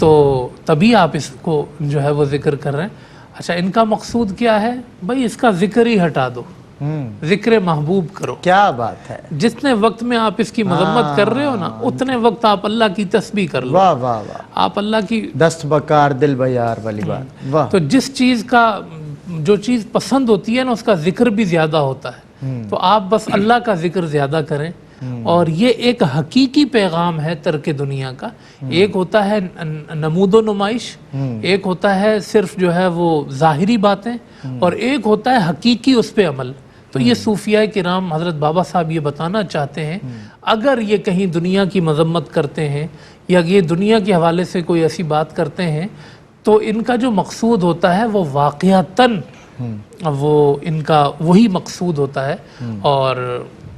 تو تبھی آپ اس کو جو ہے وہ ذکر کر رہے ہیں. اچھا ان کا مقصود کیا ہے؟ بھائی اس کا ذکر ہی ہٹا دو، ذکر محبوب کرو. کیا بات ہے. جتنے وقت میں آپ اس کی مذمت کر رہے ہو نا، اتنے وقت آپ اللہ کی تسبیح کر لو. واہ واہ واہ. آپ اللہ کی دست بکار دل بیار والی بات. واہ. تو جس چیز کا جو چیز پسند ہوتی ہے نا، اس کا ذکر بھی زیادہ ہوتا ہے. تو آپ بس اللہ کا ذکر زیادہ کریں. اور یہ ایک حقیقی پیغام ہے ترک دنیا کا. ایک ہوتا ہے نمود و نمائش، ایک ہوتا ہے صرف جو ہے وہ ظاہری باتیں، اور ایک ہوتا ہے حقیقی اس پہ عمل. تو یہ صوفیاء کرام حضرت بابا صاحب یہ بتانا چاہتے ہیں، اگر یہ کہیں دنیا کی مذمت کرتے ہیں یا یہ دنیا کے حوالے سے کوئی ایسی بات کرتے ہیں، تو ان کا جو مقصود ہوتا ہے وہ واقعتاً وہ ان کا وہی مقصود ہوتا ہے. اور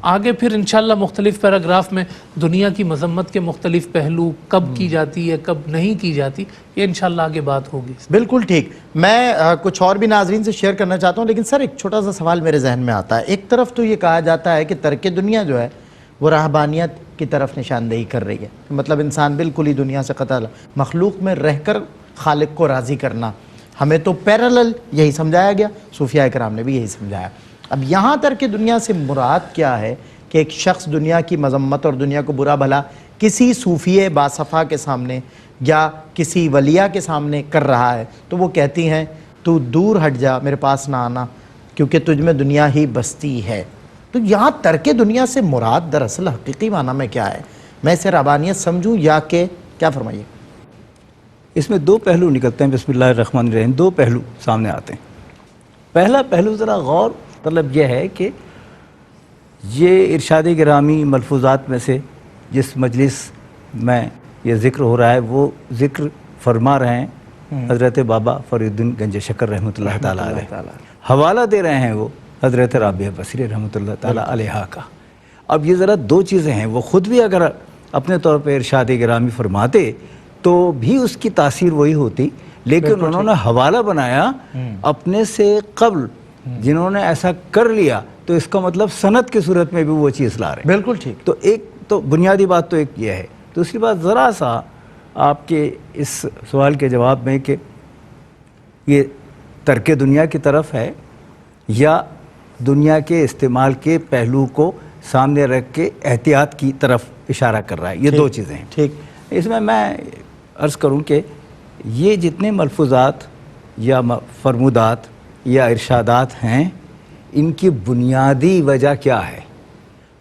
آگے پھر انشاءاللہ مختلف پیراگراف میں دنیا کی مذمت کے مختلف پہلو کب کی جاتی ہے کب نہیں کی جاتی، یہ انشاءاللہ آگے بات ہوگی. بالکل ٹھیک. میں کچھ اور بھی ناظرین سے شیئر کرنا چاہتا ہوں، لیکن سر ایک چھوٹا سا سوال میرے ذہن میں آتا ہے. ایک طرف تو یہ کہا جاتا ہے کہ ترک دنیا جو ہے وہ رہبانیت کی طرف نشاندہی کر رہی ہے، مطلب انسان بالکل ہی دنیا سے قطع، مخلوق میں رہ کر خالق کو راضی کرنا. ہمیں تو پیرالل یہی سمجھایا گیا، صوفیاء کرام نے بھی یہی سمجھایا. اب یہاں ترک دنیا سے مراد کیا ہے کہ ایک شخص دنیا کی مذمت اور دنیا کو برا بھلا کسی صوفیہ باصفا کے سامنے یا کسی ولیہ کے سامنے کر رہا ہے تو وہ کہتی ہیں تو دور ہٹ جا، میرے پاس نہ آنا، کیونکہ تجھ میں دنیا ہی بستی ہے. تو یہاں ترک دنیا سے مراد دراصل حقیقی معنی میں کیا ہے؟ میں اسے رہبانیت سمجھوں یا کہ کیا؟ فرمائیے. اس میں دو پہلو نکلتے ہیں. بسم اللہ الرحمن الرحیم. دو پہلو سامنے آتے ہیں. پہلا پہلو ذرا غور مطلب یہ ہے کہ یہ ارشاد گرامی ملفوظات میں سے جس مجلس میں یہ ذکر ہو رہا ہے وہ ذکر فرما رہے ہیں حضرت بابا فرید الدین گنج شکر رحمۃ اللہ تعالیٰ علیہ. حوالہ دے رہے ہیں وہ حضرت رابعہ بصری رحمۃ اللہ تعالیٰ علیہ کا. اب یہ ذرا دو چیزیں ہیں. وہ خود بھی اگر اپنے طور پہ ارشاد گرامی فرماتے تو بھی اس کی تاثیر وہی ہوتی، لیکن انہوں نے حوالہ بنایا اپنے سے قبل جنہوں نے ایسا کر لیا، تو اس کا مطلب سند کی صورت میں بھی وہ چیز لا رہے ہیں. بالکل ٹھیک. تو ایک تو بنیادی بات تو ایک یہ ہے. دوسری بات ذرا سا آپ کے اس سوال کے جواب میں کہ یہ ترک دنیا کی طرف ہے یا دنیا کے استعمال کے پہلو کو سامنے رکھ کے احتیاط کی طرف اشارہ کر رہا ہے، یہ دو چیزیں ہیں. ٹھیک. اس میں عرض کروں کہ یہ جتنے ملفوظات یا فرمودات یا ارشادات ہیں، ان کی بنیادی وجہ کیا ہے؟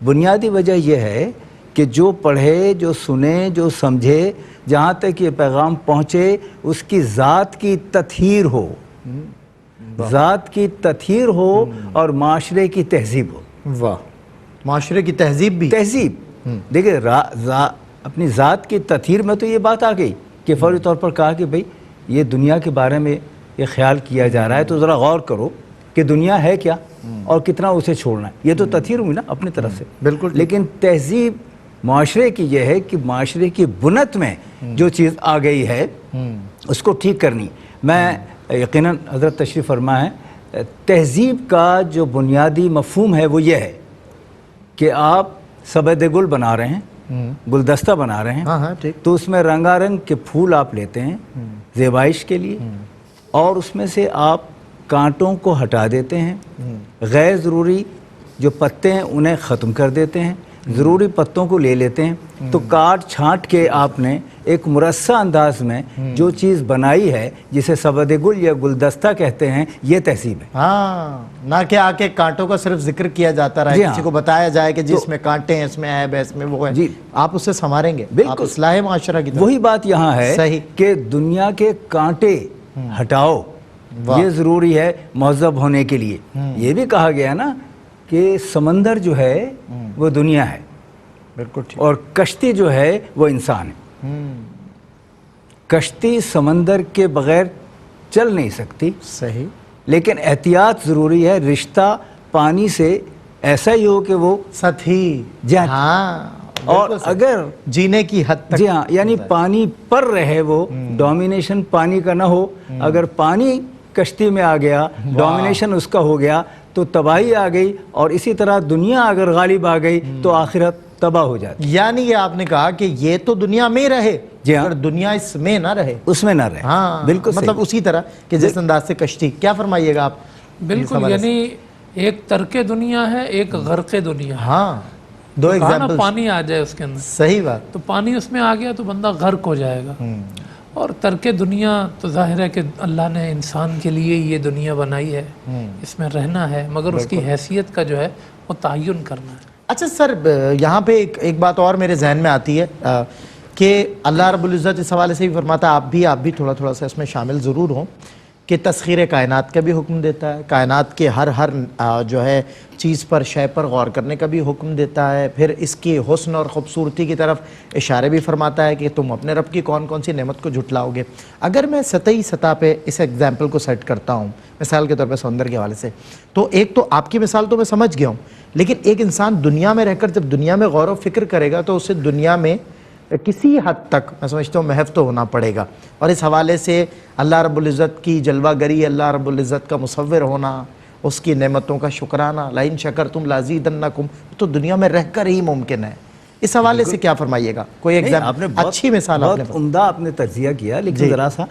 بنیادی وجہ یہ ہے کہ جو پڑھے، جو سنے، جو سمجھے، جہاں تک یہ پیغام پہنچے اس کی ذات کی تطہیر ہو، ذات کی تطہیر ہو اور معاشرے کی تہذیب ہو. واہ. معاشرے کی تہذیب بھی. تہذیب دیکھیں، اپنی ذات کی تطہیر میں تو یہ بات آ گئی کہ فوری طور پر کہا کہ بھئی یہ دنیا کے بارے میں یہ خیال کیا جا رہا ہے تو ذرا غور کرو کہ دنیا ہے کیا اور کتنا اسے چھوڑنا ہے. یہ تو تطہیر ہوئی نا اپنی طرف سے. بالکل. لیکن تہذیب معاشرے کی یہ ہے کہ معاشرے کی بنت میں جو چیز آ گئی ہے اس کو ٹھیک کرنی. میں یقیناً حضرت تشریف فرما ہے، تہذیب کا جو بنیادی مفہوم ہے وہ یہ ہے کہ آپ سبد گل بنا رہے ہیں، گلدستہ بنا رہے ہیں. ہاں ٹھیک. تو اس میں رنگا رنگ کے پھول آپ لیتے ہیں زیبائش کے لیے، اور اس میں سے آپ کانٹوں کو ہٹا دیتے ہیں، غیر ضروری جو پتے ہیں انہیں ختم کر دیتے ہیں، ضروری پتوں کو لے لیتے ہیں. تو کاٹ چھانٹ کے آپ نے ایک مرصع انداز میں جو چیز بنائی ہے جسے سبد گل یا گلدستہ کہتے ہیں، یہ تہذیب ہے. ہاں، نہ کہ آ کے کانٹوں کا صرف ذکر کیا جاتا رہا، کسی کو بتایا جائے کہ جس میں کانٹے ہیں، اس میں عیب ہے، اس میں وہ ہے. جی، آپ اسے سنواریں گے. بالکل. آپ اصلاح معاشرہ کی طرف. وہی بات یہاں ہے صحیح کہ دنیا کے کانٹے ہٹاؤ، یہ ضروری ہے مہذب ہونے کے لیے. یہ بھی کہا گیا نا کہ سمندر جو ہے وہ دنیا ہے، بالکل ٹھیک. اور کشتی جو ہے وہ انسان ہے. کشتی سمندر کے بغیر چل نہیں سکتی. صحیح. لیکن احتیاط ضروری ہے. رشتہ پانی سے ایسا ہی ہو کہ وہ سطحی. جی ہاں. اور اگر جینے کی حد تک. جی ہاں، یعنی پانی پر رہے، وہ ڈومینیشن پانی کا نہ ہو. اگر پانی کشتی میں آ گیا، ڈومینیشن اس کا ہو گیا تو تباہی آ گئی. اور اسی طرح دنیا اگر غالب آ گئی تو آخرت تباہ ہو جاتی. یعنی یہ آپ نے کہا کہ یہ تو دنیا میں رہے جی ہاں. پر دنیا اس میں نہ رہے. اس میں نہ رہے. ہاں بالکل مطلب اسی طرح کہ جس انداز سے کشتی. کیا فرمائیے گا آپ؟ بالکل، یعنی ایک ترک دنیا ہے، ایک غرق دنیا ہے. ہاں دو ایگزامپل. پانی آ جائے اس کے اندر، صحیح بات. تو پانی اس میں آ گیا تو بندہ غرق ہو جائے گا. اور ترک دنیا تو ظاہر ہے کہ اللہ نے انسان کے لیے یہ دنیا بنائی ہے، اس میں رہنا ہے، مگر اس کی حیثیت کا جو ہے وہ تعین کرنا ہے. اچھا سر، یہاں پہ ایک بات اور میرے ذہن میں آتی ہے کہ اللہ رب العزت اس حوالے سے بھی فرماتا ہے، آپ بھی تھوڑا سا اس میں شامل ضرور ہوں، کہ تسخیر کائنات کا بھی حکم دیتا ہے، کائنات کے ہر جو ہے چیز پر، شے پر غور کرنے کا بھی حکم دیتا ہے، پھر اس کی حسن اور خوبصورتی کی طرف اشارے بھی فرماتا ہے کہ تم اپنے رب کی کون کون سی نعمت کو جھٹلاؤ گے. اگر میں سطحی سطح پہ اس ایگزامپل کو سیٹ کرتا ہوں مثال کے طور پہ سمندر کے حوالے سے، تو ایک تو آپ کی مثال تو میں سمجھ گیا ہوں، لیکن ایک انسان دنیا میں رہ کر جب دنیا میں غور و فکر کرے گا تو اسے دنیا میں کسی حد تک میں سمجھتا ہوں محو تو ہونا پڑے گا. اور اس حوالے سے اللہ رب العزت کی جلوہ گری، اللہ رب العزت کا مصور ہونا، اس کی نعمتوں کا شکرانہ، لئن شکرتم لازیدنکم، تو دنیا میں رہ کر ہی ممکن ہے. اس حوالے سے کیا فرمائیے گا؟ کوئی ایگزامپل، اچھی مثال آپ نے بہت عمدہ آپ نے تجزیہ کیا، لیکن ذرا سا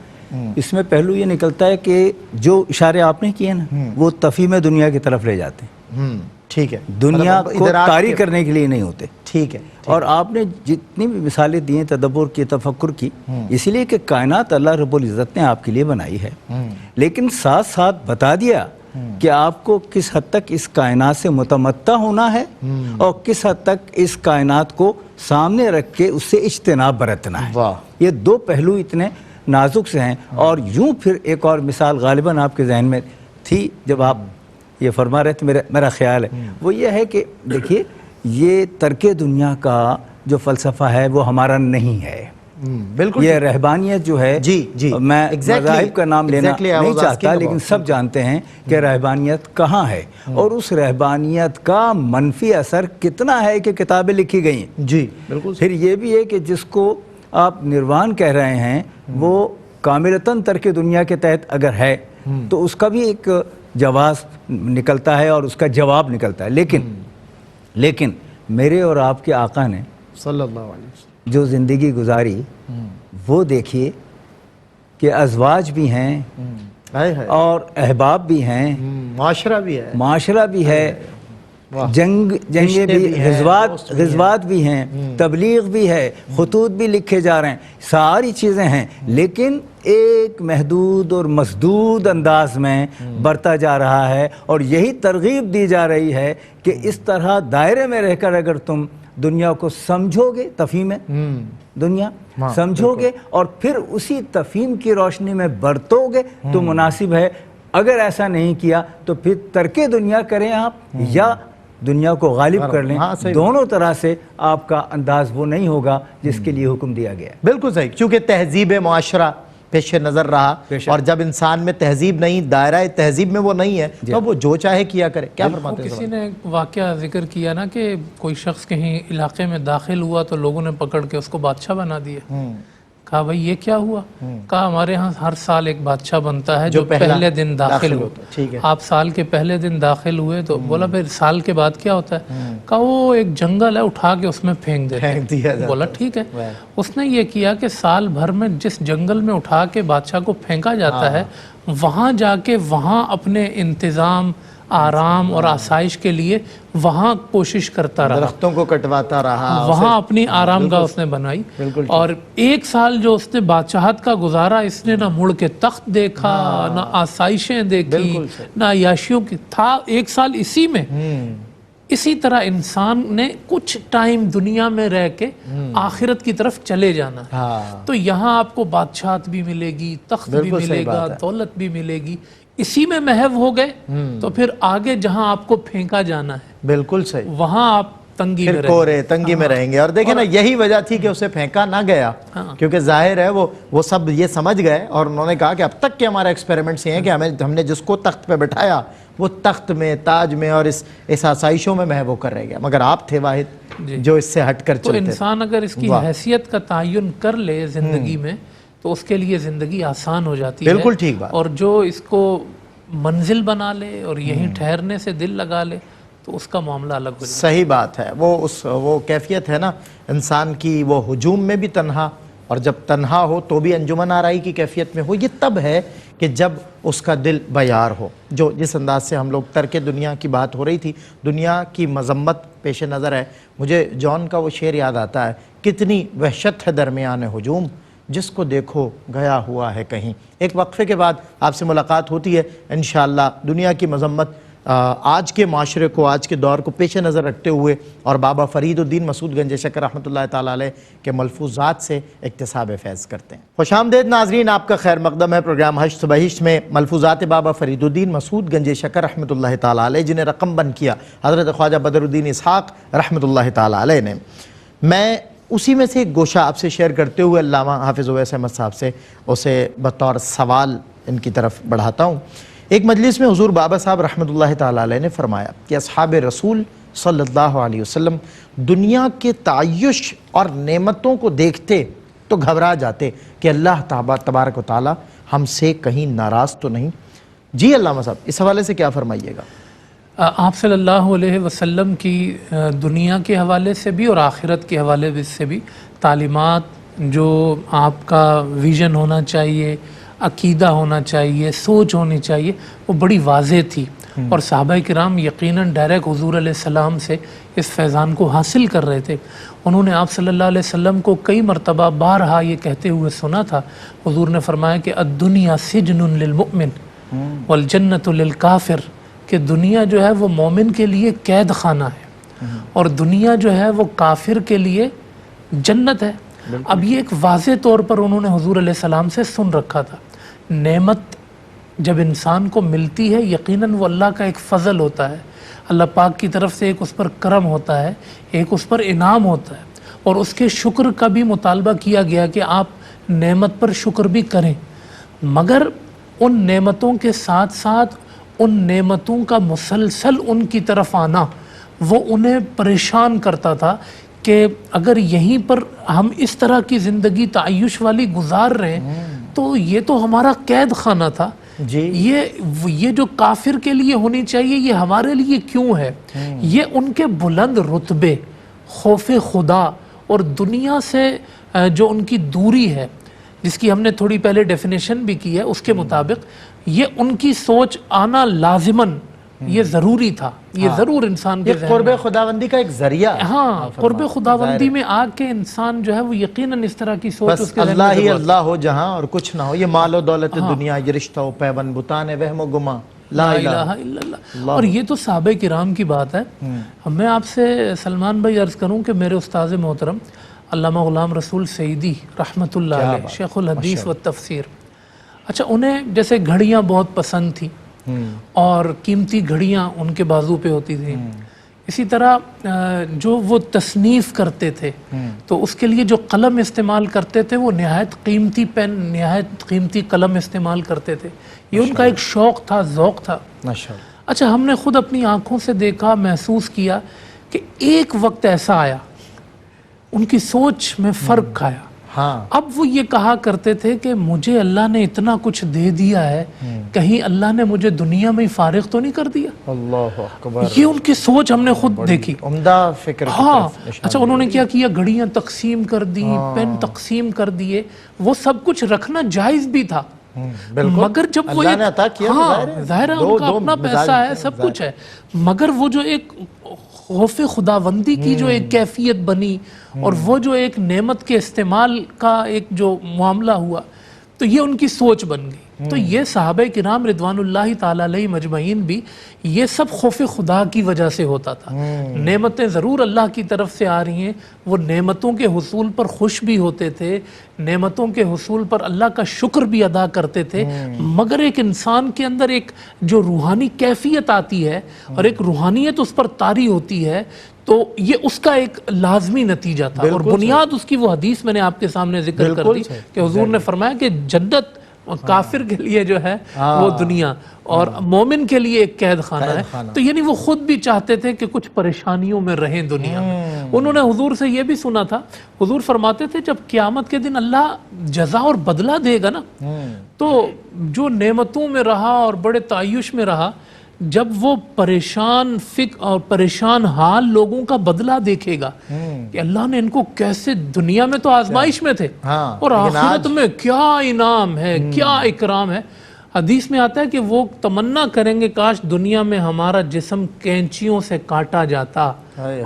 اس میں پہلو یہ نکلتا ہے کہ جو اشارے آپ نے کیے نا وہ تفہیم دنیا کی طرف لے جاتے ہیں. ٹھیک ہے، دنیا کو طاری کرنے کے لیے نہیں ہوتے. ٹھیک ہے. اور آپ نے جتنی بھی مثالیں دی ہیں تدبر کی، تفکر کی، اس لیے کہ کائنات اللہ رب العزت نے آپ کے لیے بنائی ہے، لیکن ساتھ ساتھ بتا دیا کہ آپ کو کس حد تک اس کائنات سے متمتع ہونا ہے اور کس حد تک اس کائنات کو سامنے رکھ کے اس سے اجتناب برتنا ہے. یہ دو پہلو اتنے نازک سے ہیں. اور یوں پھر ایک اور مثال غالباً آپ کے ذہن میں تھی جب آپ یہ فرما رہے تھے، میرا خیال ہے وہ یہ ہے کہ دیکھیے یہ ترک دنیا کا جو فلسفہ ہے وہ ہمارا نہیں ہے. بالکل. یہ رہبانیت جو ہے، میں مذاہب کا نام لینا نہیں چاہتا، لیکن سب جانتے ہیں کہ رہبانیت کہاں ہے اور اس رہبانیت کا منفی اثر کتنا ہے کہ کتابیں لکھی گئی ہیں. جی بالکل. پھر یہ بھی ہے کہ جس کو آپ نروان کہہ رہے ہیں وہ کاملتاً ترک دنیا کے تحت اگر ہے تو اس کا بھی ایک جواز نکلتا ہے اور اس کا جواب نکلتا ہے. لیکن میرے اور آپ کے آقا نے صلی اللہ علیہ وسلم جو زندگی گزاری وہ دیکھیے کہ ازواج بھی ہیں اور احباب بھی ہیں، معاشرہ بھی ہے، جنگیں بھی، غزوات بھی ہیں، تبلیغ بھی ہے، خطوط بھی لکھے جا رہے ہیں، ساری چیزیں ہیں، لیکن ایک محدود اور مسدود انداز میں برتا جا رہا ہے. اور یہی ترغیب دی جا رہی ہے کہ اس طرح دائرے میں رہ کر اگر تم دنیا کو سمجھو گے، تفہیم دنیا سمجھو گے اور پھر اسی تفہیم کی روشنی میں برتو گے تو مناسب ہے. اگر ایسا نہیں کیا تو پھر ترک دنیا کریں آپ یا دنیا کو غالب کر لیں، دونوں طرح سے آپ کا انداز وہ نہیں ہوگا جس کے لیے حکم دیا گیا ہے. بالکل صحیح، کیونکہ تہذیب معاشرہ پیش نظر رہا، اور جب انسان میں تہذیب نہیں، دائرہ تہذیب میں وہ نہیں ہے تو وہ جو چاہے کیا کرے. کیا فرماتے ہیں؟ کسی نے ایک واقعہ ذکر کیا نا کہ کوئی شخص کہیں علاقے میں داخل ہوا تو لوگوں نے پکڑ کے اس کو بادشاہ بنا دیا. کہا بھائی یہ کیا ہوا؟ کہا ہمارے ہاں ہر سال ایک بادشاہ بنتا ہے جو پہلے دن داخل ہوا. آپ سال کے پہلے دن داخل ہوئے تو بولا پھر سال کے بعد کیا ہوتا ہے؟ کہا وہ ایک جنگل ہے، اٹھا کے اس میں پھینک دیتے ہیں. بولا ٹھیک ہے. اس نے یہ کیا کہ سال بھر میں جس جنگل میں اٹھا کے بادشاہ کو پھینکا جاتا ہے وہاں جا کے وہاں اپنے انتظام، آرام اور آسائش کے لیے وہاں کوشش کرتا رہا، درختوں کو کٹواتا رہا، وہاں اپنی آرام گاہ اس نے بنائی. اور ایک سال جو اس نے بادشاہت کا گزارا، اس نے نہ مڑ کے تخت دیکھا، نہ آسائشیں دیکھی، نہ عیاشیوں کی، تھا ایک سال اسی میں. اسی طرح انسان نے کچھ ٹائم دنیا میں رہ کے آخرت کی طرف چلے جانا ہے. تو یہاں آپ کو بادشاہت بھی ملے گی، تخت بھی ملے گا، دولت بھی ملے گی. اسی میں محو ہو گئے تو پھر آگے جہاں آپ کو پھینکا جانا ہے بالکل صحیح، وہاں آپ تنگی میں تنگی میں رہیں گے. اور دیکھیں نا یہی وجہ تھی کہ اسے پھینکا نہ گیا، کیونکہ ظاہر ہے وہ سب یہ سمجھ گئے اور انہوں نے کہا کہ اب تک کے ہمارا ایکسپیریمنٹس یہ ہیں کہ ہم نے جس کو تخت پہ بٹھایا وہ تخت میں، تاج میں اور اس آسائشوں میں محو کر رہ گیا، مگر آپ تھے واحد جو اس سے ہٹ کر چلتے. تو انسان اگر اس کی حیثیت کا تعین کر لے زندگی میں تو اس کے لیے زندگی آسان ہو جاتی ہے. بالکل ٹھیک بات. اور جو اس کو منزل بنا لے اور یہیں ٹھہرنے سے دل لگا لے تو اس کا معاملہ الگ ہو جائے. صحیح بات ہے. وہ کیفیت ہے نا انسان کی، وہ ہجوم میں بھی تنہا، اور جب تنہا ہو تو بھی انجمن آرائی کی کیفیت میں ہو. یہ تب ہے کہ جب اس کا دل بیار ہو. جس انداز سے ہم لوگ ترک دنیا کی بات ہو رہی تھی، دنیا کی مذمت پیش نظر ہے، مجھے جان کا وہ شعر یاد آتا ہے، کتنی وحشت ہے درمیان ہجوم، جس کو دیکھو گیا ہوا ہے کہیں. ایک وقفے کے بعد آپ سے ملاقات ہوتی ہے انشاءاللہ. دنیا کی مذمت آج کے معاشرے کو، آج کے دور کو پیش نظر رکھتے ہوئے، اور بابا فرید الدین مسعود گنج شکر رحمۃ اللہ تعالیٰ علیہ کے ملفوظات سے اکتساب فیض کرتے ہیں. خوش آمدید ناظرین، آپ کا خیر مقدم ہے پروگرام ہشت سے بہشت میں. ملفوظات بابا فرید الدین مسعود گنج شکر رحمۃ اللہ تعالیٰ علیہ، جنہیں رقم بند کیا حضرت خواجہ بدر الدین اسحاق رحمۃ اللہ تعالیٰ علیہ نے. میں اسی میں سے ایک گوشہ آپ سے شیئر کرتے ہوئے علامہ حافظ اویس احمد صاحب سے اسے بطور سوال ان کی طرف بڑھاتا ہوں. ایک مجلس میں حضور بابا صاحب رحمۃ اللہ تعالیٰ علیہ نے فرمایا کہ اصحاب رسول صلی اللہ علیہ وسلم دنیا کے تعیش اور نعمتوں کو دیکھتے تو گھبرا جاتے کہ اللہ تبارک و تعالیٰ ہم سے کہیں ناراض تو نہیں. جی علامہ صاحب، اس حوالے سے کیا فرمائیے گا؟ آپ صلی اللہ علیہ وسلم کی دنیا کے حوالے سے بھی اور آخرت کے حوالے سے بھی تعلیمات، جو آپ کا ویژن ہونا چاہیے، عقیدہ ہونا چاہیے، سوچ ہونی چاہیے، وہ بڑی واضح تھی. اور صحابہ کرام یقیناً ڈائریکٹ حضور علیہ السلام سے اس فیضان کو حاصل کر رہے تھے. انہوں نے آپ صلی اللہ علیہ وسلم کو کئی مرتبہ بارہا یہ کہتے ہوئے سنا تھا. حضور نے فرمایا کہ الدنیا سجن للمؤمن والجنت للکافر، کہ دنیا جو ہے وہ مومن کے لیے قید خانہ ہے اور دنیا جو ہے وہ کافر کے لیے جنت ہے. اب یہ ایک واضح طور پر انہوں نے حضور علیہ السلام سے سن رکھا تھا. نعمت جب انسان کو ملتی ہے یقیناً وہ اللہ کا ایک فضل ہوتا ہے، اللہ پاک کی طرف سے ایک اس پر کرم ہوتا ہے، ایک اس پر انعام ہوتا ہے، اور اس کے شکر کا بھی مطالبہ کیا گیا کہ آپ نعمت پر شکر بھی کریں. مگر ان نعمتوں کے ساتھ ساتھ ان نعمتوں کا مسلسل ان کی طرف آنا وہ انہیں پریشان کرتا تھا کہ اگر یہیں پر ہم اس طرح کی زندگی تعیش والی گزار رہے ہیں تو یہ تو ہمارا قید خانہ تھا. جی یہ جو کافر کے لیے ہونی چاہیے یہ ہمارے لیے کیوں ہے؟ یہ ان کے بلند رتبے، خوف خدا اور دنیا سے جو ان کی دوری ہے، جس کی ہم نے تھوڑی پہلے ڈیفینیشن بھی کی ہے، اس کے مطابق یہ ان کی سوچ آنا لازماً یہ ضروری تھا. یہ ضرور انسان کے ذہن قرب خداوندی کا ایک ذریعہ. ہاں، قرب خداوندی میں آ کے انسان جو ہے وہ یقیناً اس طرح کی سوچ اس بس کے ذہن اللہ میں ہی اللہ ہو جہاں اور کچھ نہ ہو، یہ مال و دولت دنیا، یہ رشتہ و پیوند بتان وہم و گما، لا الہ الا اللہ. اور یہ تو صحابہ کرام کی بات ہے. میں آپ سے سلمان بھائی عرض کروں کہ میرے استاذ محترم علامہ غلام رسول سعیدی رحمۃ اللہ علیہ، شیخ الحدیث و تفسیر، اچھا انہیں جیسے گھڑیاں بہت پسند تھیں اور قیمتی گھڑیاں ان کے بازو پہ ہوتی تھیں، اسی طرح جو وہ تصنیف کرتے تھے تو اس کے لیے جو قلم استعمال کرتے تھے وہ نہایت قیمتی پین، نہایت قیمتی قلم استعمال کرتے تھے. یہ ان کا ایک شوق تھا، ذوق تھا. اچھا ہم نے خود اپنی آنکھوں سے دیکھا، محسوس کیا کہ ایک وقت ایسا آیا ان کی سوچ میں فرق آیا. اب وہ یہ کہا کرتے تھے کہ مجھے اللہ نے اتنا کچھ دے دیا ہے، کہیں اللہ نے مجھے دنیا میں ہی فارغ تو نہیں کر دیا. اللہ اکبر. یہ ان کی سوچ ہم نے خود دیکھی. عمدہ فکر. ہاں اچھا انہوں نے کیا کیا، گھڑیاں تقسیم کر دی، پین تقسیم کر دیے. وہ سب کچھ رکھنا جائز بھی تھا، مگر جب وہ ظاہر ہے ان کا اپنا پیسہ ہے، سب کچھ ہے، مگر وہ جو ایک خوف خداوندی کی جو ایک کیفیت بنی اور وہ جو ایک نعمت کے استعمال کا ایک جو معاملہ ہوا تو یہ ان کی سوچ بن گئی. تو یہ صحابہ کرام رضوان اللہ تعالی علیہ مجمعین بھی یہ سب خوف خدا کی وجہ سے ہوتا تھا. نعمتیں ضرور اللہ کی طرف سے آ رہی ہیں، وہ نعمتوں کے حصول پر خوش بھی ہوتے تھے، نعمتوں کے حصول پر اللہ کا شکر بھی ادا کرتے تھے، مگر ایک انسان کے اندر ایک جو روحانی کیفیت آتی ہے اور ایک روحانیت اس پر طاری ہوتی ہے تو یہ اس کا ایک لازمی نتیجہ تھا. اور بنیاد اس کی وہ حدیث میں نے آپ کے سامنے ذکر کر دی کہ حضور نے فرمایا کہ جنت کافر کے لیے جو ہے وہ دنیا اور مومن کے لیے ایک قید خانہ ہے. تو یعنی وہ خود بھی چاہتے تھے کہ کچھ پریشانیوں میں رہیں دنیا میں. انہوں نے حضور سے یہ بھی سنا تھا، حضور فرماتے تھے جب قیامت کے دن اللہ جزا اور بدلہ دے گا نا تو جو نعمتوں میں رہا اور بڑے تعیش میں رہا، جب وہ پریشان فکر اور پریشان حال لوگوں کا بدلہ دیکھے گا کہ اللہ نے ان کو کیسے دنیا میں تو آزمائش میں تھے اور آخرت میں کیا انعام ہے، کیا اکرام ہے. حدیث میں آتا ہے کہ وہ تمنا کریں گے کاش دنیا میں ہمارا جسم کینچیوں سے کاٹا جاتا،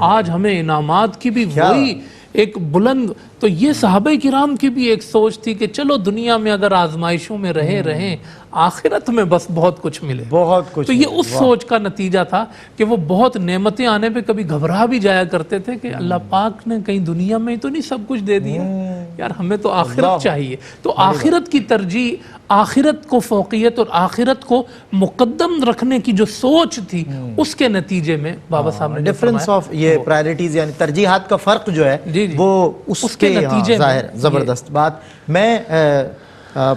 آج ہمیں انعامات کی بھی وہی ایک بلند. تو یہ صحابہ کرام کی بھی ایک سوچ تھی کہ چلو دنیا میں اگر آزمائشوں میں رہیں آخرت میں بس بہت کچھ ملے، بہت کچھ. تو یہ اس سوچ کا نتیجہ تھا کہ وہ بہت نعمتیں آنے پہ کبھی گھبرا بھی جایا کرتے تھے کہ اللہ پاک نے کہیں دنیا میں تو نہیں سب کچھ دے دیا یار، ہمیں تو آخرت چاہیے. تو آخرت کی ترجیح، آخرت کو فوقیت اور آخرت کو مقدم رکھنے کی جو سوچ تھی، اس کے نتیجے میں بابا صاحب نے ڈفرنس آف یہ پرائرٹیز یعنی ترجیحات کا فرق جو ہے وہ اس کے نتیجے ظاہر. زبردست بات. میں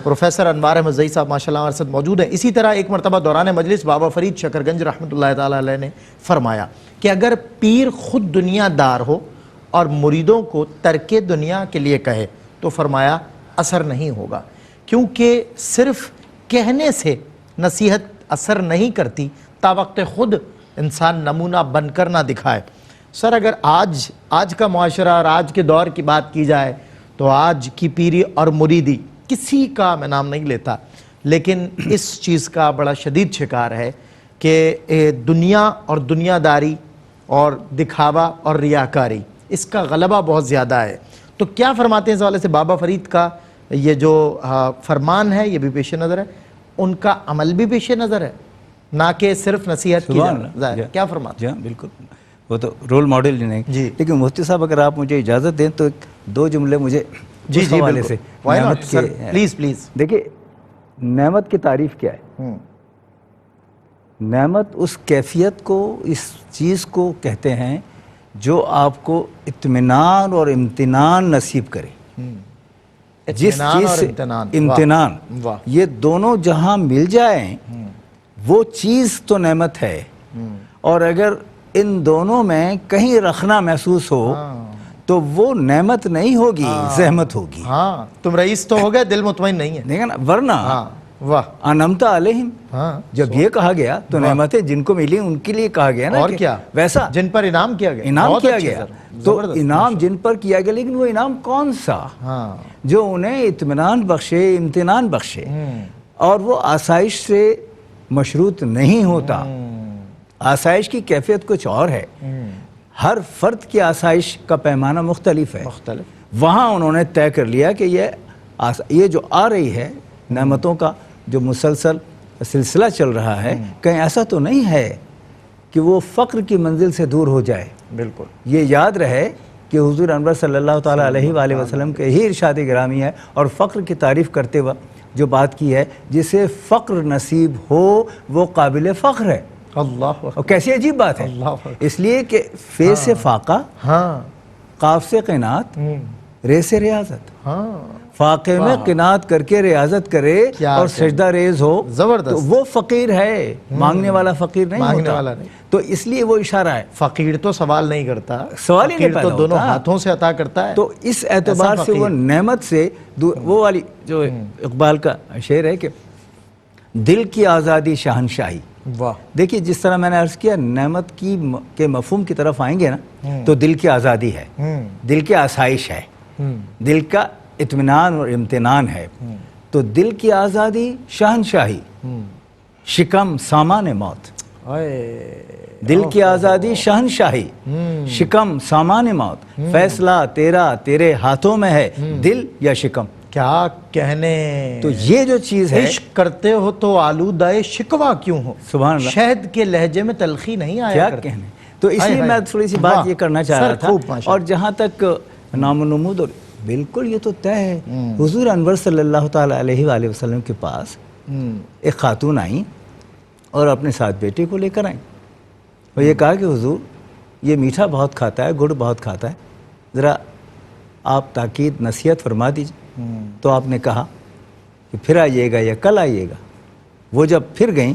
پروفیسر انوار احمد زئی صاحب ماشاء اللہ ہمارے ساتھ موجود ہیں. اسی طرح ایک مرتبہ دوران مجلس بابا فرید شکرگنج رحمۃ اللہ تعالی علیہ نے فرمایا کہ اگر پیر خود دنیا دار ہو اور مریدوں کو ترک دنیا کے لیے کہے تو فرمایا اثر نہیں ہوگا، کیونکہ صرف کہنے سے نصیحت اثر نہیں کرتی تا وقت خود انسان نمونہ بن کر نہ دکھائے. سر اگر آج کا معاشرہ اور آج کے دور کی بات کی جائے تو آج کی پیری اور مریدی کسی کا میں نام نہیں لیتا لیکن اس چیز کا بڑا شدید شکار ہے کہ دنیا اور دنیا داری اور دکھاوا اور ریاکاری اس کا غلبہ بہت زیادہ ہے. تو کیا فرماتے ہیں اس حوالے سے بابا فرید کا یہ جو فرمان ہے یہ بھی پیش نظر ہے، ان کا عمل بھی پیش نظر ہے، نہ کہ صرف نصیحت کی ظاہر. کیا فرماتے ہیں؟ جی بالکل، وہ تو رول ماڈل ہی نہیں. جی لیکن مفتی صاحب اگر آپ مجھے اجازت دیں تو دو جملے مجھے اس حوالے سے نعمت کے پلیز. دیکھیے نعمت کی تعریف کیا ہے؟ نعمت اس کیفیت کو، اس چیز کو کہتے ہیں جو آپ کو اطمینان اور امتنان نصیب کرے. جس چیز سے امتنان، یہ دونوں جہاں مل جائیں وہ چیز تو نعمت ہے، اور اگر ان دونوں میں کہیں رکھنا محسوس ہو تو وہ نعمت نہیں ہوگی، زحمت ہوگی. ہاں تم رئیس تو ہو گئے، دل مطمئن نہیں ہے. دیکھا نا، ورنہ واہ انعمت علیہم جب یہ کہا گیا تو نعمتیں جن کو ملی ان کے لیے کہا گیا نا، اور کیا ویسا جن پر انعام کیا گیا، انعام کیا گیا. تو انعام جن پر کیا گیا، لیکن وہ انعام کون سا؟ جو انہیں اطمینان بخشے، امتنان بخشے، اور وہ آسائش سے مشروط نہیں ہوتا. آسائش کی کیفیت کچھ اور ہے، ہر فرد کی آسائش کا پیمانہ مختلف ہے. وہاں انہوں نے طے کر لیا کہ یہ جو آ رہی ہے نعمتوں کا جو مسلسل سلسلہ چل رہا ہے، کہیں ایسا تو نہیں ہے کہ وہ فقر کی منزل سے دور ہو جائے. بالکل یہ یاد رہے کہ حضور انور صلی اللہ تعالیٰ علیہ وآلہ وسلم کے ہی ارشاد گرامی ہے، اور فقر کی تعریف کرتے وقت جو بات کی ہے، جسے فقر نصیب ہو وہ قابل فخر ہے. اللہ اور کیسی عجیب بات ہے، اس لیے کہ فے سے فاقہ، قاف سے قناعت، رے سے ریاضت. فاقے میں قناعت کر کے ریاضت کرے اور سجدہ ریز ہو، تو وہ فقیر ہے، مانگنے والا فقیر نہیں ہوتا. تو اس لیے وہ اشارہ ہے، فقیر تو سوال نہیں کرتا، سوال ہی نہیں پیدا تو دونوں ہوتا، ہاتھوں سے عطا کرتا ہے. تو اس اعتبار سے وہ نعمت سے وہ والی جو اقبال کا شعر ہے کہ دل کی آزادی شہنشاہی. واہ. دیکھیے جس طرح میں نے عرض کیا نعمت کے مفہوم کی طرف آئیں گے نا تو دل کی آزادی ہے، دل کی آسائش ہے، دل کا اطمینان اور امتنان ہے. تو دل کی آزادی شہنشاہی، شکم سامان موت. دل کی آزادی شہنشاہی، شکم سامان موت. فیصلہ تیرا تیرے ہاتھوں میں ہے، دل یا شکم. کیا کہنے. تو یہ جو چیز ہے، عشق کرتے ہو تو آلودہ شکوہ کیوں ہو، سبحان اللہ، شہد کے لہجے میں تلخی نہیں آیا کیا کہنے. تو اس لیے میں تھوڑی سی بات یہ کرنا چاہ رہا تھا. اور جہاں تک نام و نمود، اور بالکل یہ تو طے ہے، حضور انور صلی اللہ تعالیٰ علیہ وآلہ وسلم کے پاس ایک خاتون آئیں اور اپنے ساتھ بیٹے کو لے کر آئیں اور یہ کہا کہ حضور یہ میٹھا بہت کھاتا ہے، گڑ بہت کھاتا ہے، ذرا آپ تاکید نصیحت فرما دیجیے. تو آپ نے کہا کہ پھر آئیے گا یا کل آئیے گا. وہ جب پھر گئیں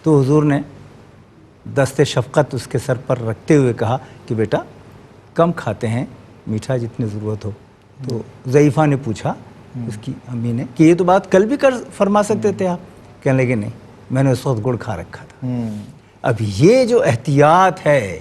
تو حضور نے دست شفقت اس کے سر پر رکھتے ہوئے کہا کہ بیٹا کم کھاتے ہیں، میٹھا جتنی ضرورت ہو. تو ضعیفہ نے پوچھا اس کی امی نے کہ یہ تو بات کل بھی کر فرما سکتے تھے آپ. کہنے لگے نہیں، میں نے اس وقت گڑ کھا رکھا تھا۔ اب یہ جو احتیاط ہے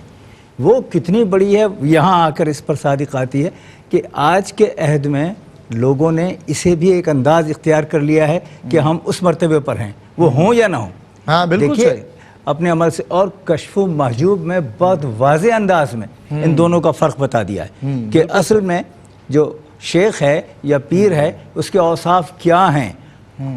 وہ کتنی بڑی ہے، یہاں آ کر اس پر صادق آتی ہے کہ آج کے عہد میں لوگوں نے اسے بھی ایک انداز اختیار کر لیا ہے کہ ہم اس مرتبے پر ہیں، وہ ہوں یا نہ ہوں۔ ہاں بالکل دیکھیے صحیح۔ اپنے عمل سے، اور کشف و محجوب میں بہت واضح انداز میں ان دونوں کا فرق بتا دیا ہے کہ اصل میں جو شیخ ہے یا پیر ہے اس کے اوصاف کیا ہیں،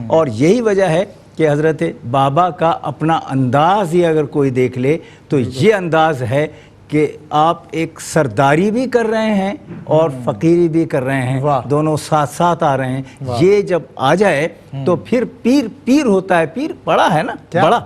اور یہی وجہ ہے کہ حضرت بابا کا اپنا انداز ہی اگر کوئی دیکھ لے تو یہ انداز ہے کہ آپ ایک سرداری بھی کر رہے ہیں اور فقیری بھی کر رہے ہیں، دونوں ساتھ ساتھ آ رہے ہیں۔ یہ جب آ جائے تو پھر پیر پیر ہوتا ہے، پیر بڑا ہے نا، بڑا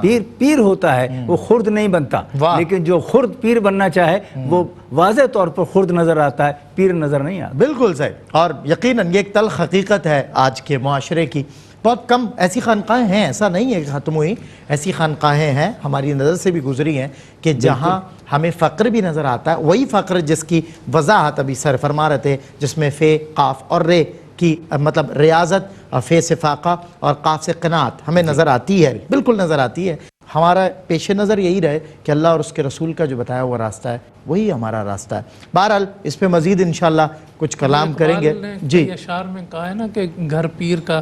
پیر پیر ہوتا ہے، وہ خرد نہیں بنتا۔ لیکن جو خرد پیر بننا چاہے وہ واضح طور پر خرد نظر آتا ہے، پیر نظر نہیں آتا۔ بالکل صحیح، اور یقیناً یہ ایک تلخ حقیقت ہے آج کے معاشرے کی۔ بہت کم ایسی خانقاہیں ہیں، ایسا نہیں ہے کہ ختم ہوئی، ایسی خانقاہیں ہیں ہماری نظر سے بھی گزری ہیں کہ جہاں ہمیں فقر بھی نظر آتا ہے، وہی فقر جس کی وضاحت ابھی سر فرما رہے تھے، جس میں فے، قاف اور رے کی مطلب ریاضت، فے سے فاقہ اور قاف سے قناعت ہمیں نظر آتی ہے، بالکل نظر آتی ہے۔ ہمارا پیش نظر یہی رہے کہ اللہ اور اس کے رسول کا جو بتایا ہوا راستہ ہے وہی ہمارا راستہ ہے۔ بہرحال اس پہ مزید انشاءاللہ کچھ کلام کریں گے۔ جی، اشعار میں کہا ہے نا کہ گھر پیر کا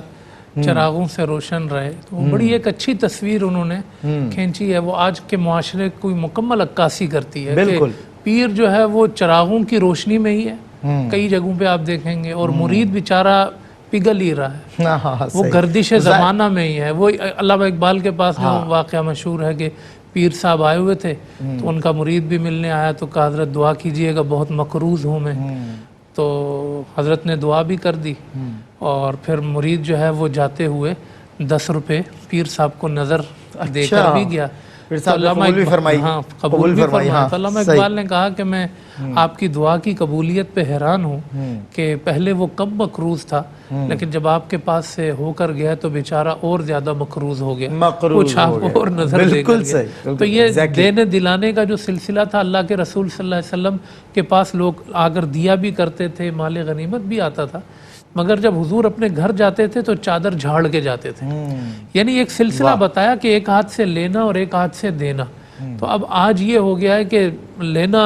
چراغوں سے روشن رہے، تو وہ بڑی ایک اچھی تصویر انہوں نے کھینچی ہے، وہ آج کے معاشرے کو مکمل عکاسی کرتی ہے کہ پیر جو ہے وہ چراغوں کی روشنی میں ہی ہے، کئی جگہوں پہ آپ دیکھیں گے، اور مرید بیچارہ پگھل ہی رہا ہے، وہ گردش زمانہ میں ہی ہے۔ وہ علامہ اقبال کے پاس جو واقعہ مشہور ہے کہ پیر صاحب آئے ہوئے تھے تو ان کا مرید بھی ملنے آیا، تو کہا حضرت دعا کیجئے گا، بہت مقروض ہوں میں۔ تو حضرت نے دعا بھی کر دی، اور پھر مرید جو ہے وہ جاتے ہوئے 10 روپے پیر صاحب کو نظر دے کر بھی گیا۔ قبول بھی فرمائی، قبول بھی فرمایا۔ تو علامہ اقبال نے کہا کہ میں آپ کی دعا کی قبولیت پہ حیران ہوں کہ پہلے وہ کم مقروض تھا، لیکن جب آپ کے پاس سے ہو کر گیا تو بیچارہ اور زیادہ مقروض ہو گیا، کچھ آپ اور نظر دے کر گیا۔ تو یہ دینے دلانے کا جو سلسلہ تھا، اللہ کے رسول صلی اللہ علیہ وسلم کے پاس لوگ آ کر دیا بھی کرتے تھے، مال غنیمت بھی آتا تھا، مگر جب حضور اپنے گھر جاتے تھے تو چادر جھاڑ کے جاتے تھے۔ یعنی ایک سلسلہ بتایا کہ ایک ہاتھ سے لینا اور ایک ہاتھ سے دینا۔ تو اب آج یہ ہو گیا ہے کہ لینا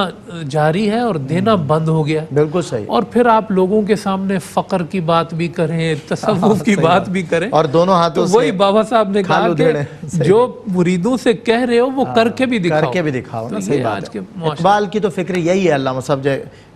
جاری ہے اور دینا بند ہو گیا۔ بالکل صحیح۔ اور پھر آپ لوگوں کے سامنے فقر کی بات بھی کریں، تصوف کی بات بھی کریں، اور دونوں ہاتھوں سے وہی بابا صاحب نے کہا کہ جو مریدوں سے کہہ رہے ہو وہ کر کے بھی دکھاؤ، کر کے بھی دکھاؤ۔ صحیح بات ہے۔ اقبال کی تو فکر یہی ہے، علامہ صاحب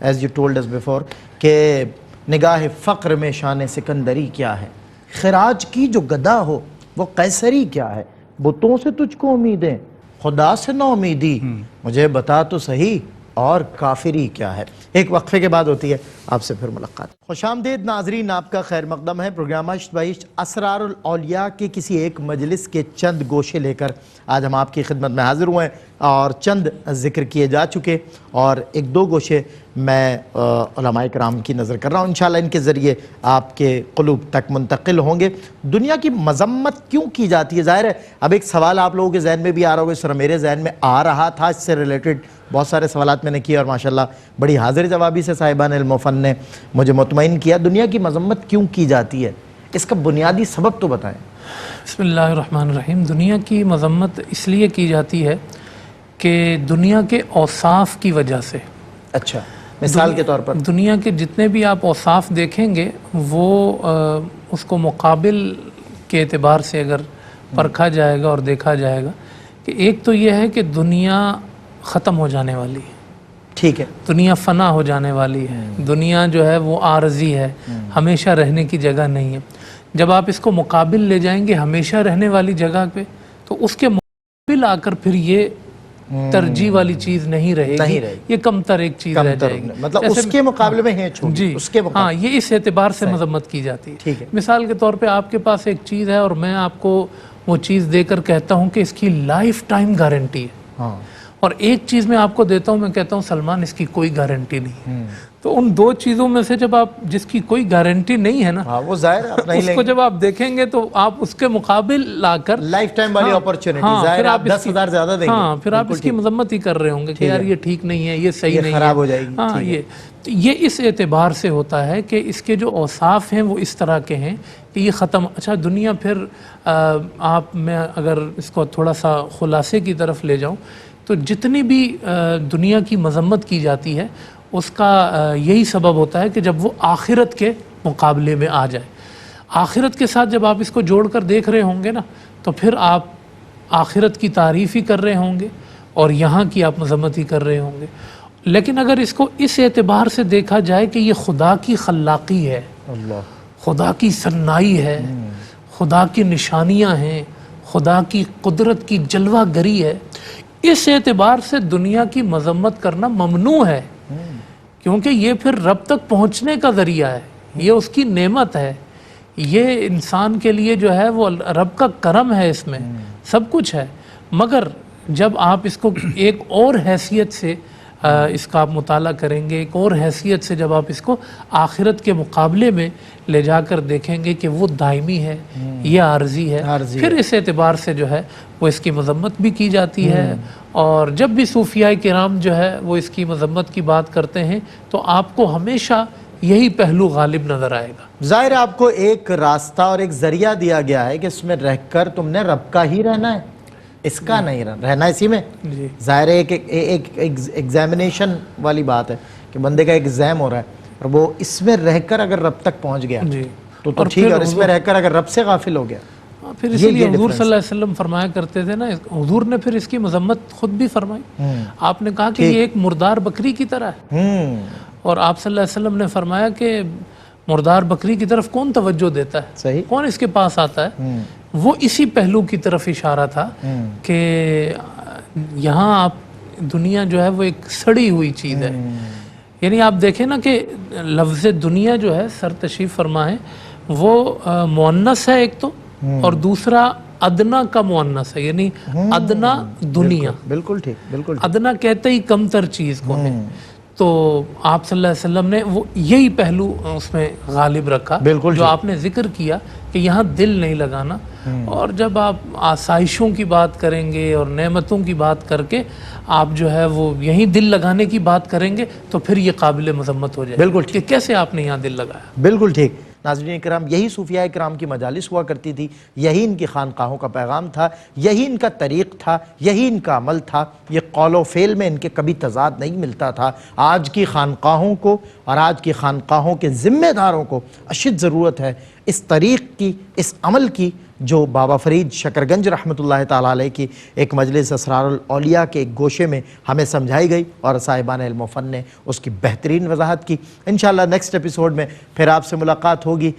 as you told us before, کہ نگاہ فقر میں شان سکندری کیا ہے، خراج کی جو گدا ہو وہ قیصری کیا ہے، بتوں سے تجھ کو امیدیں خدا سے نہ امیدی، مجھے بتا تو صحیح اور کافری کیا ہے۔ ایک وقفے کے بعد ہوتی ہے آپ سے پھر ملاقات۔ خوش آمدید ناظرین، آپ کا خیر مقدم ہے۔ پروگرام عشت بہشت اسرار الاولیاء کے کسی ایک مجلس کے چند گوشے لے کر آج ہم آپ کی خدمت میں حاضر ہوئے ہیں، اور چند ذکر کیے جا چکے، اور ایک دو گوشے میں علماء کرام کی نظر کر رہا ہوں، انشاءاللہ ان کے ذریعے آپ کے قلوب تک منتقل ہوں گے۔ دنیا کی مذمت کیوں کی جاتی ہے؟ ظاہر ہے اب ایک سوال آپ لوگوں کے ذہن میں بھی آ رہا ہوگا، اس طرح میرے ذہن میں آ رہا تھا، اس سے ریلیٹڈ بہت سارے سوالات میں نے کیے، اور ماشاءاللہ بڑی حاضر جوابی سے صاحبان علم و فن نے مجھے مطمئن کیا۔ دنیا کی مذمت کیوں کی جاتی ہے؟ اس کا بنیادی سبب تو بتائیں۔ بسم اللہ الرحمن الرحیم۔ دنیا کی مذمت اس لیے کی جاتی ہے کہ دنیا کے اوصاف کی وجہ سے۔ اچھا، مثال کے طور پر دنیا کے جتنے بھی آپ اوصاف دیکھیں گے وہ اس کو مقابل کے اعتبار سے اگر پرکھا جائے گا اور دیکھا جائے گا کہ ایک تو یہ ہے کہ دنیا ختم ہو جانے والی ہے، ٹھیک ہے، دنیا فنا ہو جانے والی ہے، دنیا جو ہے وہ عارضی ہے، ہمیشہ رہنے کی جگہ نہیں ہے۔ جب آپ اس کو مقابل لے جائیں گے ہمیشہ رہنے والی جگہ پہ، تو اس کے مقابل آ کر پھر یہ ترجیح والی چیز نہیں رہے گی، یہ کم تر ایک چیز رہ جائے گی، مطلب اس کے مقابلے میں ہے چھوٹی، جی اس کے ہاں، یہ اس اعتبار سے مذمت کی جاتی ہے۔ مثال کے طور پہ آپ کے پاس ایک چیز ہے اور میں آپ کو وہ چیز دے کر کہتا ہوں کہ اس کی لائف ٹائم گارنٹی ہے، اور ایک چیز میں آپ کو دیتا ہوں، میں کہتا ہوں سلمان اس کی کوئی گارنٹی نہیں ہے. تو ان دو چیزوں میں سے جب آپ جس کی کوئی گارنٹی نہیں ہے نا، ہاں وہ ظاہر ہے آپ نہیں اس لیں کو گے. جب آپ دیکھیں گے تو آپ اس کے مقابل لا کر لائف ٹائم والی اپرچونٹی ظاہر ہے، آپ 10,000 زیادہ دیں گے. ہاں پھر آپ اس کی مذمت ہی کر رہے ہوں گے کہ یار یہ ٹھیک نہیں ہے، یہ صحیح نہیں ہے، خراب ہو جائے گی. ہاں یہ اس اعتبار سے ہوتا ہے کہ اس کے جو اوصاف ہیں وہ اس طرح کے ہیں کہ یہ ختم. اچھا دنیا پھر میں اگر اس کو تھوڑا سا خلاصے کی طرف لے جاؤں تو جتنی بھی دنیا کی مذمت کی جاتی ہے اس کا یہی سبب ہوتا ہے کہ جب وہ آخرت کے مقابلے میں آ جائے. آخرت کے ساتھ جب آپ اس کو جوڑ کر دیکھ رہے ہوں گے نا تو پھر آپ آخرت کی تعریف ہی کر رہے ہوں گے اور یہاں کی آپ مذمت ہی کر رہے ہوں گے. لیکن اگر اس کو اس اعتبار سے دیکھا جائے کہ یہ خدا کی خلاقی ہے، اللہ، خدا کی صنائی ہے، خدا کی نشانیاں ہیں، خدا کی قدرت کی جلوہ گری ہے، اس اعتبار سے دنیا کی مذمت کرنا ممنوع ہے. کیونکہ یہ پھر رب تک پہنچنے کا ذریعہ ہے، یہ اس کی نعمت ہے، یہ انسان کے لیے جو ہے وہ رب کا کرم ہے، اس میں سب کچھ ہے. مگر جب آپ اس کو ایک اور حیثیت سے اس کا آپ مطالعہ کریں گے، ایک اور حیثیت سے جب آپ اس کو آخرت کے مقابلے میں لے جا کر دیکھیں گے کہ وہ دائمی ہے، یہ عارضی ہے، پھر اس اعتبار سے جو ہے وہ اس کی مذمت بھی کی جاتی ہے. اور جب بھی صوفیاء کرام جو ہے وہ اس کی مذمت کی بات کرتے ہیں تو آپ کو ہمیشہ یہی پہلو غالب نظر آئے گا. ظاہر آپ کو ایک راستہ اور ایک ذریعہ دیا گیا ہے کہ اس میں رہ کر تم نے رب کا ہی رہنا ہے، اس کا نہیں رہنا اسی میں. ظاہر ایک ایگزامینیشن والی بات ہے کہ بندے کا ایگزام ہو رہا ہے اور وہ اس میں رہ کر اگر رب تک پہنچ گیا تو ٹھیک ہے، اور اس میں رہ کر اگر رب سے غافل ہو گیا. پھر اسی لیے حضور صلی اللہ علیہ وسلم فرمایا کرتے تھے نا، حضور نے پھر اس کی مذمت خود بھی فرمائی. آپ نے کہا کہ یہ ایک مردار بکری کی طرح ہے، اور آپ صلی اللہ علیہ وسلم نے فرمایا کہ مردار بکری کی طرف کون توجہ دیتا ہے، صحیح، کون اس کے پاس آتا ہے. وہ اسی پہلو کی طرف اشارہ تھا کہ یہاں آپ دنیا جو ہے وہ ایک سڑی ہوئی چیز ہے. یعنی آپ دیکھیں نا کہ لفظ دنیا جو ہے سر تشریف فرما ہے وہ مؤنث ہے ایک تو، اور دوسرا ادنا کا مؤنث ہے، یعنی ادنا دنیا. بالکل ٹھیک، بالکل ادنا کہتے ہی کم تر چیز کو ہے. تو آپ صلی اللہ علیہ وسلم نے وہ یہی پہلو اس میں غالب رکھا جو آپ نے ذکر کیا کہ یہاں دل نہیں لگانا. اور جب آپ آسائشوں کی بات کریں گے اور نعمتوں کی بات کر کے آپ جو ہے وہ یہیں دل لگانے کی بات کریں گے تو پھر یہ قابل مذمت ہو جائے. بالکل کہ کیسے آپ نے یہاں دل لگایا. بالکل ٹھیک. ناظرین اکرام، یہی صوفیاء کرام کی مجالس ہوا کرتی تھی، یہی ان کی خانقاہوں کا پیغام تھا، یہی ان کا طریق تھا، یہی ان کا عمل تھا. یہ قول و فعل میں ان کے کبھی تضاد نہیں ملتا تھا. آج کی خانقاہوں کو اور آج کی خانقاہوں کے ذمہ داروں کو اشد ضرورت ہے اس طریق کی، اس عمل کی جو بابا فرید شکرگنج رحمۃ اللہ تعالیٰ علیہ کی ایک مجلس اسرار الاولیاء کے ایک گوشے میں ہمیں سمجھائی گئی اور صاحبان علم و فن نے اس کی بہترین وضاحت کی. انشاءاللہ نیکسٹ ایپیسوڈ میں پھر آپ سے ملاقات ہوگی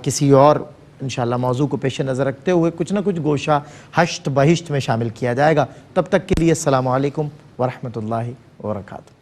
کسی اور انشاءاللہ موضوع کو پیش نظر رکھتے ہوئے. کچھ نہ کچھ گوشہ ہشت بہشت میں شامل کیا جائے گا. تب تک کے لیے السلام علیکم ورحمۃ اللہ وبرکاتہ.